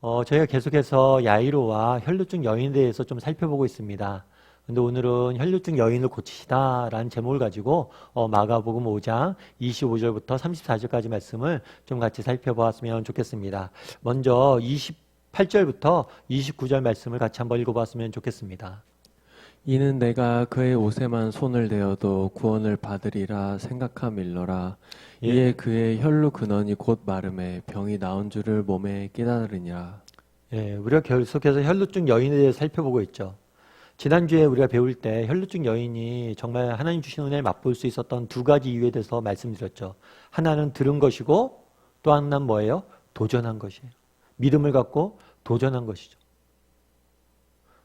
저희가 계속해서 야이로와 혈루증 여인에 대해서 좀 살펴보고 있습니다. 근데 오늘은 혈루증 여인을 고치시다 라는 제목을 가지고 마가복음 5장 25절부터 34절까지 말씀을 좀 같이 살펴보았으면 좋겠습니다. 먼저 28절부터 29절 말씀을 같이 한번 읽어봤으면 좋겠습니다. 이는 내가 그의 옷에만 손을 대어도 구원을 받으리라 생각함일러라. 예. 이에 그의 혈루 근원이 곧 마름에 병이 나은 줄을 몸에 깨달으니라. 예, 우리가 계속해서 혈루증 여인에 대해서 살펴보고 있죠. 지난주에 우리가 배울 때 혈루증 여인이 정말 하나님 주신 은혜를 맛볼 수 있었던 두 가지 이유에 대해서 말씀드렸죠. 하나는 들은 것이고 또 하나는 뭐예요? 도전한 것이에요. 믿음을 갖고 도전한 것이죠.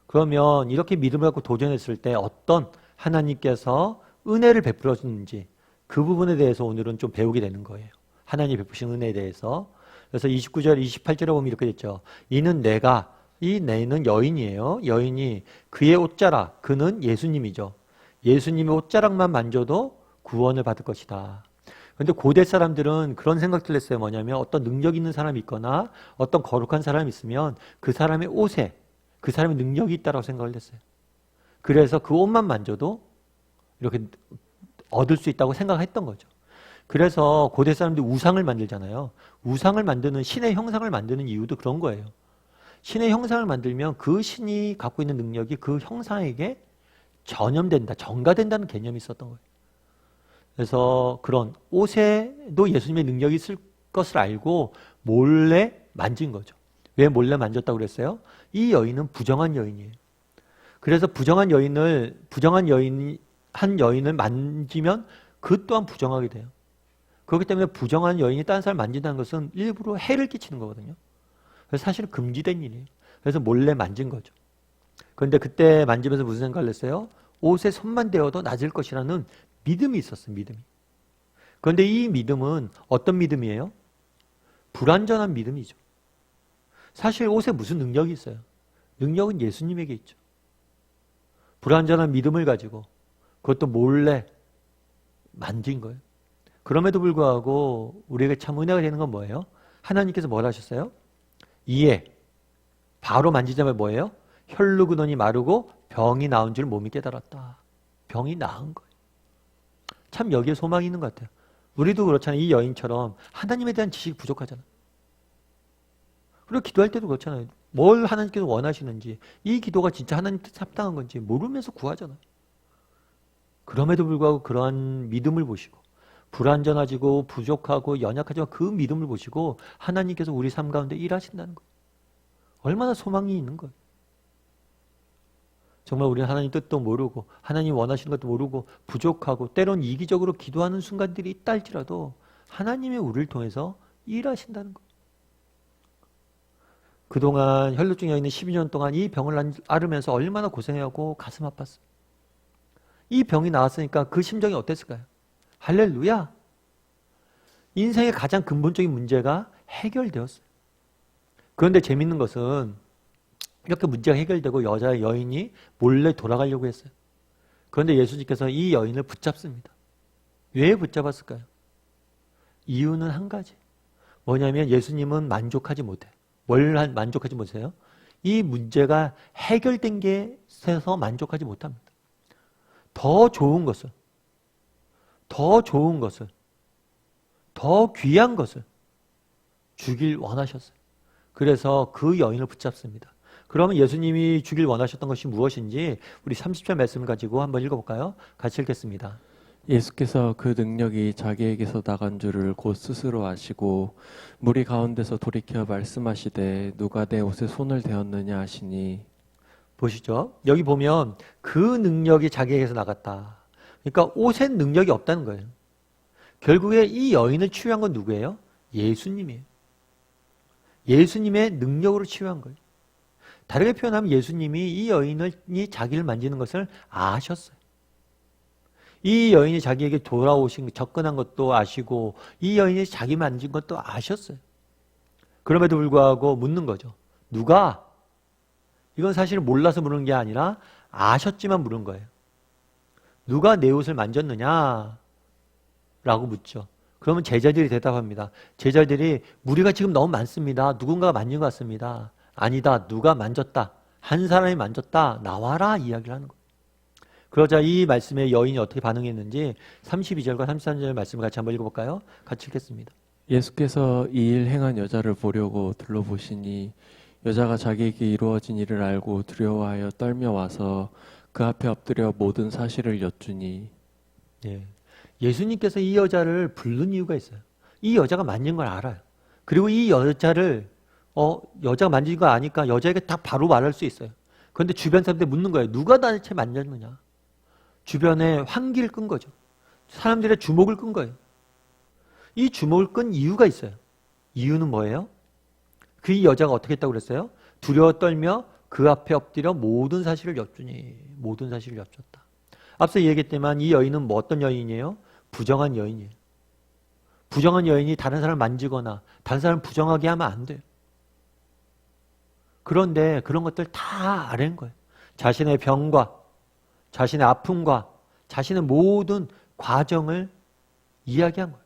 그러면 이렇게 믿음을 갖고 도전했을 때 어떤 하나님께서 은혜를 베풀어 주는지 그 부분에 대해서 오늘은 좀 배우게 되는 거예요. 하나님이 베푸신 은혜에 대해서. 그래서 29절, 28절에 보면 이렇게 됐죠. 이는 내가, 이 내는 여인이에요. 여인이 그의 옷자락, 그는 예수님이죠. 예수님의 옷자락만 만져도 구원을 받을 것이다. 그런데 고대 사람들은 그런 생각들을 했어요. 뭐냐면 어떤 능력 있는 사람이 있거나 어떤 거룩한 사람이 있으면 그 사람의 옷에 그 사람의 능력이 있다고 생각을 했어요. 그래서 그 옷만 만져도 이렇게 얻을 수 있다고 생각했던 거죠. 그래서 고대 사람들이 우상을 만들잖아요. 우상을 만드는 신의 형상을 만드는 이유도 그런 거예요. 신의 형상을 만들면 그 신이 갖고 있는 능력이 그 형상에게 전염된다, 전가된다는 개념이 있었던 거예요. 그래서 그런 옷에도 예수님의 능력이 있을 것을 알고 몰래 만진 거죠. 왜 몰래 만졌다고 그랬어요? 이 여인은 부정한 여인이에요. 그래서 한 여인을 만지면 그 또한 부정하게 돼요. 그렇기 때문에 부정한 여인이 다른 사람을 만진다는 것은 일부러 해를 끼치는 거거든요. 그래서 사실은 금지된 일이에요. 그래서 몰래 만진 거죠. 그런데 그때 만지면서 무슨 생각을 했어요? 옷에 손만 대어도 나을 것이라는 믿음이 있었어요. 믿음이. 그런데 이 믿음은 어떤 믿음이에요? 불완전한 믿음이죠. 사실 옷에 무슨 능력이 있어요? 능력은 예수님에게 있죠. 불완전한 믿음을 가지고 그것도 몰래 만진 거예요. 그럼에도 불구하고 우리에게 참 은혜가 되는 건 뭐예요? 하나님께서 뭘 하셨어요? 이에 바로 만지자마자 뭐예요? 혈루 근원이 마르고 병이 나은 줄 몸이 깨달았다. 병이 나은 거예요. 참 여기에 소망이 있는 것 같아요. 우리도 그렇잖아요. 이 여인처럼 하나님에 대한 지식이 부족하잖아요. 그리고 기도할 때도 그렇잖아요. 뭘 하나님께서 원하시는지, 이 기도가 진짜 하나님 뜻에 합당한 건지 모르면서 구하잖아요. 그럼에도 불구하고 그러한 믿음을 보시고 불완전하지고 부족하고 연약하지만 그 믿음을 보시고 하나님께서 우리 삶 가운데 일하신다는 거예요. 얼마나 소망이 있는 거예요. 정말 우리는 하나님 뜻도 모르고 하나님 원하시는 것도 모르고 부족하고 때론 이기적으로 기도하는 순간들이 있다 할지라도 하나님이 우리를 통해서 일하신다는 거예요. 그동안 혈루증 여인은 12년 동안 이 병을 앓으면서 얼마나 고생하고 가슴 아팠어요. 이 병이 나왔으니까 그 심정이 어땠을까요? 할렐루야! 인생의 가장 근본적인 문제가 해결되었어요. 그런데 재밌는 것은 이렇게 문제가 해결되고 여인이 몰래 돌아가려고 했어요. 그런데 예수님께서 이 여인을 붙잡습니다. 왜 붙잡았을까요? 이유는 한 가지. 뭐냐면 예수님은 만족하지 못해요. 뭘 만족하지 못해요? 이 문제가 해결된 게서 만족하지 못합니다. 더 좋은 것을, 더 귀한 것을 주길 원하셨어요. 그래서 그 여인을 붙잡습니다. 그러면 예수님이 주길 원하셨던 것이 무엇인지 우리 30절 말씀을 가지고 한번 읽어볼까요? 같이 읽겠습니다. 예수께서 그 능력이 자기에게서 나간 줄을 곧 스스로 아시고 무리 가운데서 돌이켜 말씀하시되 누가 내 옷에 손을 대었느냐 하시니. 보시죠. 여기 보면 그 능력이 자기에게서 나갔다. 그러니까 옷에 능력이 없다는 거예요. 결국에 이 여인을 치유한 건 누구예요? 예수님이에요. 예수님의 능력으로 치유한 거예요. 다르게 표현하면 예수님이 이 여인이 자기를 만지는 것을 아셨어요. 이 여인이 자기에게 돌아오신 접근한 것도 아시고 이 여인이 자기 만진 것도 아셨어요. 그럼에도 불구하고 묻는 거죠. 누가? 이건 사실 몰라서 물은 게 아니라 아셨지만 물은 거예요. 누가 내 옷을 만졌느냐? 라고 묻죠. 그러면 제자들이 대답합니다. 제자들이 무리가 지금 너무 많습니다. 누군가가 만진 것 같습니다. 아니다. 누가 만졌다. 한 사람이 만졌다. 나와라. 이야기를 하는 거예요. 그러자 이 말씀에 여인이 어떻게 반응했는지 32절과 33절 말씀을 같이 한번 읽어볼까요? 같이 읽겠습니다. 예수께서 이 일 행한 여자를 보려고 둘러보시니 여자가 자기에게 이루어진 일을 알고 두려워하여 떨며 와서 그 앞에 엎드려 모든 사실을 여쭈니. 예. 예수님께서 이 여자를 부른 이유가 있어요. 이 여자가 만진 걸 알아요. 그리고 이 여자를 여자가 만진 거 아니까 여자에게 딱 바로 말할 수 있어요. 그런데 주변 사람들이 묻는 거예요. 누가 도대체 만졌느냐. 주변에 환기를 끈 거죠. 사람들의 주목을 끈 거예요. 이 주목을 끈 이유가 있어요. 이유는 뭐예요? 그 여자가 어떻게 했다고 그랬어요? 두려워 떨며 그 앞에 엎드려 모든 사실을 여쭈니. 모든 사실을 여쭈었다. 앞서 얘기했지만 이 여인은 뭐 어떤 여인이에요? 부정한 여인이에요. 부정한 여인이 다른 사람을 만지거나 다른 사람을 부정하게 하면 안 돼요. 그런데 그런 것들 다 아는 거예요. 자신의 병과 자신의 아픔과 자신의 모든 과정을 이야기한 거예요.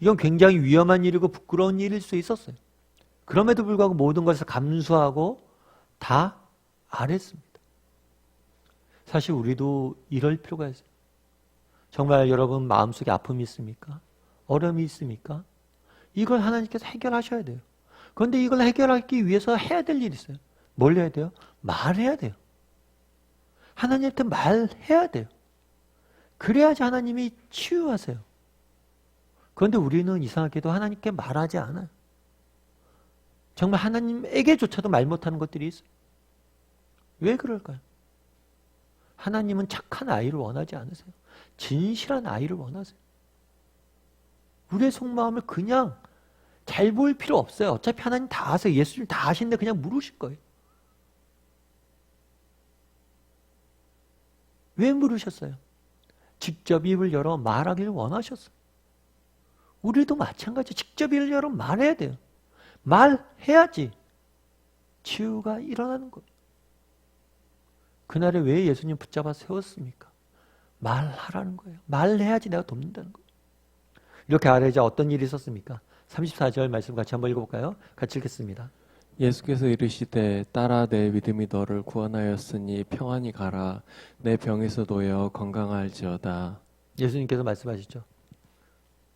이건 굉장히 위험한 일이고 부끄러운 일일 수 있었어요. 그럼에도 불구하고 모든 것을 감수하고 다 알았습니다. 사실 우리도 이럴 필요가 있어요. 정말 여러분 마음속에 아픔이 있습니까? 어려움이 있습니까? 이걸 하나님께서 해결하셔야 돼요. 그런데 이걸 해결하기 위해서 해야 될 일이 있어요. 뭘 해야 돼요? 말해야 돼요. 하나님한테 말해야 돼요. 그래야지 하나님이 치유하세요. 그런데 우리는 이상하게도 하나님께 말하지 않아요. 정말 하나님에게조차도 말 못하는 것들이 있어요. 왜 그럴까요? 하나님은 착한 아이를 원하지 않으세요. 진실한 아이를 원하세요. 우리의 속마음을 그냥 잘 보일 필요 없어요. 어차피 하나님 다 아세요. 예수님 다 아시는데 그냥 물으실 거예요. 왜 물으셨어요? 직접 입을 열어 말하기를 원하셨어요. 우리도 마찬가지. 직접 입을 열어 말해야 돼요. 말해야지 치유가 일어나는 거예요. 그날에 왜 예수님 붙잡아 세웠습니까? 말하라는 거예요. 말해야지 내가 돕는다는 거예요. 이렇게 아뢰자 어떤 일이 있었습니까? 34절 말씀 같이 한번 읽어볼까요? 같이 읽겠습니다. 예수께서 이르시되 딸아 내 믿음이 너를 구원하였으니 평안히 가라 내 병에서 놓여 건강할지어다. 예수님께서 말씀하시죠.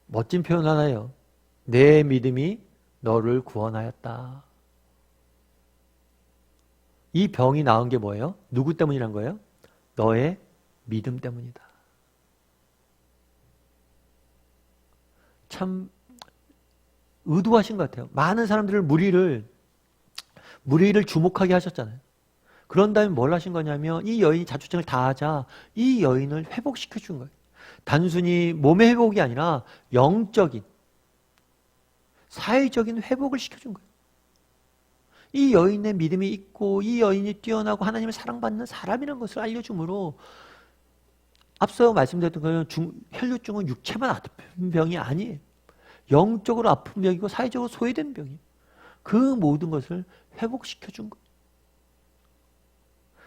멋진 표현 하나요. 내 믿음이 너를 구원하였다. 이 병이 나은 게 뭐예요? 누구 때문이란 거예요? 너의 믿음 때문이다. 참 의도하신 것 같아요. 많은 사람들을 무리를 주목하게 하셨잖아요. 그런 다음에 뭘 하신 거냐면 이 여인이 자초증을 다 하자 이 여인을 회복시켜 준 거예요. 단순히 몸의 회복이 아니라 영적인 사회적인 회복을 시켜준 거예요. 이 여인의 믿음이 있고 이 여인이 뛰어나고 하나님을 사랑받는 사람이라는 것을 알려주므로 앞서 말씀드렸던 거는 혈류증은 육체만 아픈 병이 아니에요. 영적으로 아픈 병이고 사회적으로 소외된 병이에요. 그 모든 것을 회복시켜준 거예요.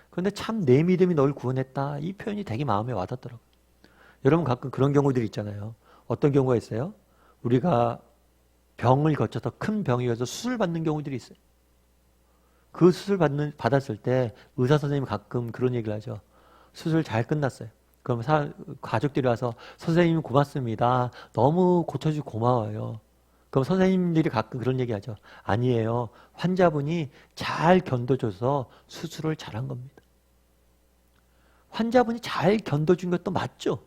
그런데 참 내 믿음이 널 구원했다. 이 표현이 되게 마음에 와닿더라고요. 여러분 가끔 그런 경우들이 있잖아요. 어떤 경우가 있어요? 우리가 병을 거쳐서 큰 병이 와서 수술 받는 경우들이 있어요. 그 수술 받았을 때 의사 선생님이 가끔 그런 얘기를 하죠. 수술 잘 끝났어요. 그럼 가족들이 와서 선생님 고맙습니다. 너무 고쳐주고 고마워요. 그럼 선생님들이 가끔 그런 얘기 하죠. 아니에요. 환자분이 잘 견뎌줘서 수술을 잘한 겁니다. 환자분이 잘 견뎌준 것도 맞죠.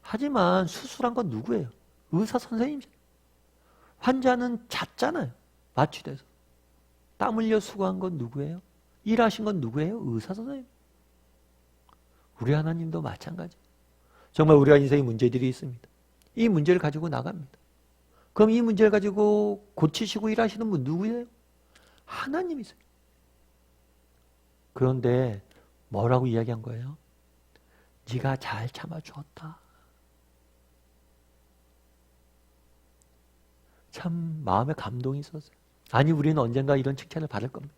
하지만 수술한 건 누구예요? 의사 선생님이죠. 환자는 잤잖아요. 마취돼서. 땀 흘려 수고한 건 누구예요? 일하신 건 누구예요? 의사 선생님. 우리 하나님도 마찬가지. 정말 우리가 인생에 문제들이 있습니다. 이 문제를 가지고 나갑니다. 그럼 이 문제를 가지고 고치시고 일하시는 분 누구예요? 하나님이세요. 그런데 뭐라고 이야기한 거예요? 네가 잘 참아주었다. 참 마음에 감동이 있었어요. 아니 우리는 언젠가 이런 칭찬을 받을 겁니다.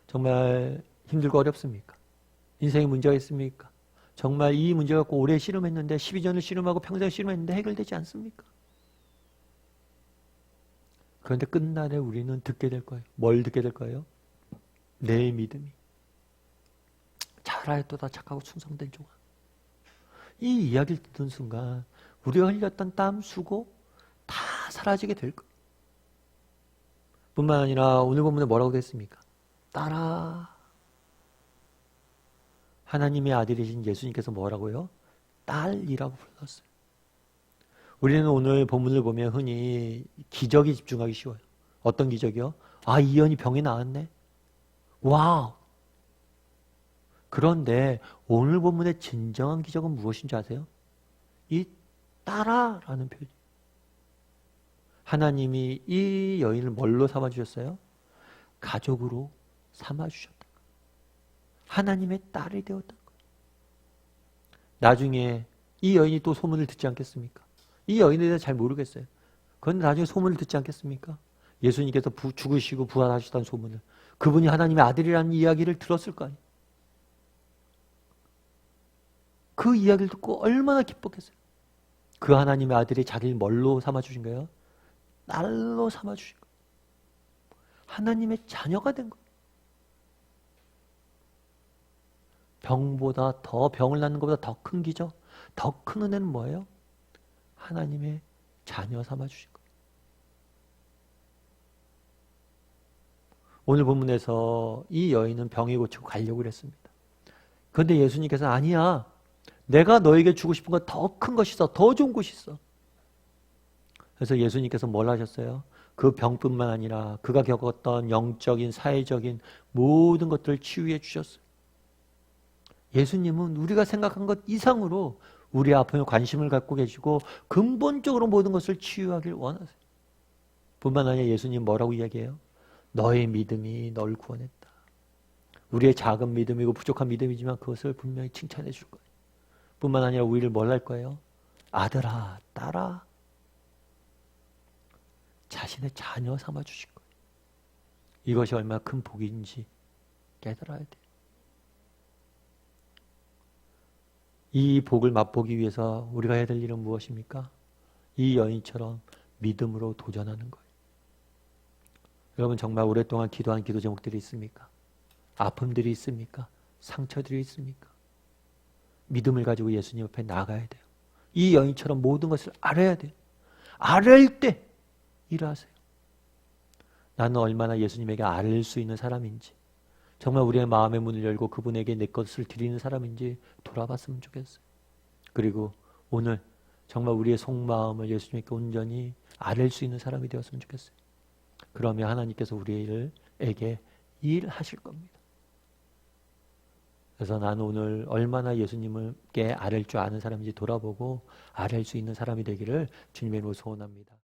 정말 힘들고 어렵습니까? 인생에 문제가 있습니까? 정말 이 문제 갖고 오래 씨름했는데 12년을 씨름하고 평생 씨름했는데 해결되지 않습니까? 그런데 끝날에 우리는 듣게 될 거예요. 뭘 듣게 될 거예요? 내 믿음이 잘하였도다 착하고 충성된 종아. 이 이야기를 듣는 순간 우리가 흘렸던 땀, 수고 다 사라지게 될 거예요. 뿐만 아니라 오늘 본문에 뭐라고 됐습니까? 따라. 하나님의 아들이신 예수님께서 뭐라고요? 딸이라고 불렀어요. 우리는 오늘 본문을 보면 흔히 기적에 집중하기 쉬워요. 어떤 기적이요? 아, 이연이 병이 나았네. 와우. 그런데 오늘 본문의 진정한 기적은 무엇인지 아세요? 이 따라라는 표현. 하나님이 이 여인을 뭘로 삼아주셨어요? 가족으로 삼아주셨다. 하나님의 딸이 되었다. 나중에 이 여인이 또 소문을 듣지 않겠습니까? 이 여인에 대해서 잘 모르겠어요. 그런데 나중에 소문을 듣지 않겠습니까? 예수님께서 죽으시고 부활하셨다는 소문을. 그분이 하나님의 아들이라는 이야기를 들었을 거 아니에요. 그 이야기를 듣고 얼마나 기뻤겠어요. 그 하나님의 아들이 자기를 뭘로 삼아주신 거예요? 딸로 삼아주신 거예요. 하나님의 자녀가 된 거예요. 병을 낳는 것보다 더 큰 기적, 더 큰 은혜는 뭐예요? 하나님의 자녀 삼아주신 거예요. 오늘 본문에서 이 여인은 병이 고치고 가려고 그랬습니다. 그런데 예수님께서 아니야. 내가 너에게 주고 싶은 건 더 큰 것이 있어. 더 좋은 것이 있어. 그래서 예수님께서 뭘 하셨어요? 그 병뿐만 아니라 그가 겪었던 영적인, 사회적인 모든 것들을 치유해 주셨어요. 예수님은 우리가 생각한 것 이상으로 우리 아픔에 관심을 갖고 계시고 근본적으로 모든 것을 치유하길 원하세요. 뿐만 아니라 예수님 뭐라고 이야기해요? 너의 믿음이 널 구원했다. 우리의 작은 믿음이고 부족한 믿음이지만 그것을 분명히 칭찬해 줄 거예요. 뿐만 아니라 우리를 뭘 할 거예요? 아들아, 딸아. 자신의 자녀 삼아 주실 거예요. 이것이 얼마나 큰 복인지 깨달아야 돼요. 이 복을 맛보기 위해서 우리가 해야 될 일은 무엇입니까? 이 여인처럼 믿음으로 도전하는 거예요. 여러분 정말 오랫동안 기도한 기도 제목들이 있습니까? 아픔들이 있습니까? 상처들이 있습니까? 믿음을 가지고 예수님 앞에 나가야 돼요. 이 여인처럼 모든 것을 알아야 돼요. 알을 때 일하세요. 나는 얼마나 예수님에게 알 수 있는 사람인지, 정말 우리의 마음의 문을 열고 그분에게 내 것을 드리는 사람인지 돌아봤으면 좋겠어요. 그리고 오늘 정말 우리의 속마음을 예수님께 온전히 알 수 있는 사람이 되었으면 좋겠어요. 그러면 하나님께서 우리에게 일하실 겁니다. 그래서 나는 오늘 얼마나 예수님께 알 줄 아는 사람인지 돌아보고 알 수 있는 사람이 되기를 주님의 이름으로 소원합니다.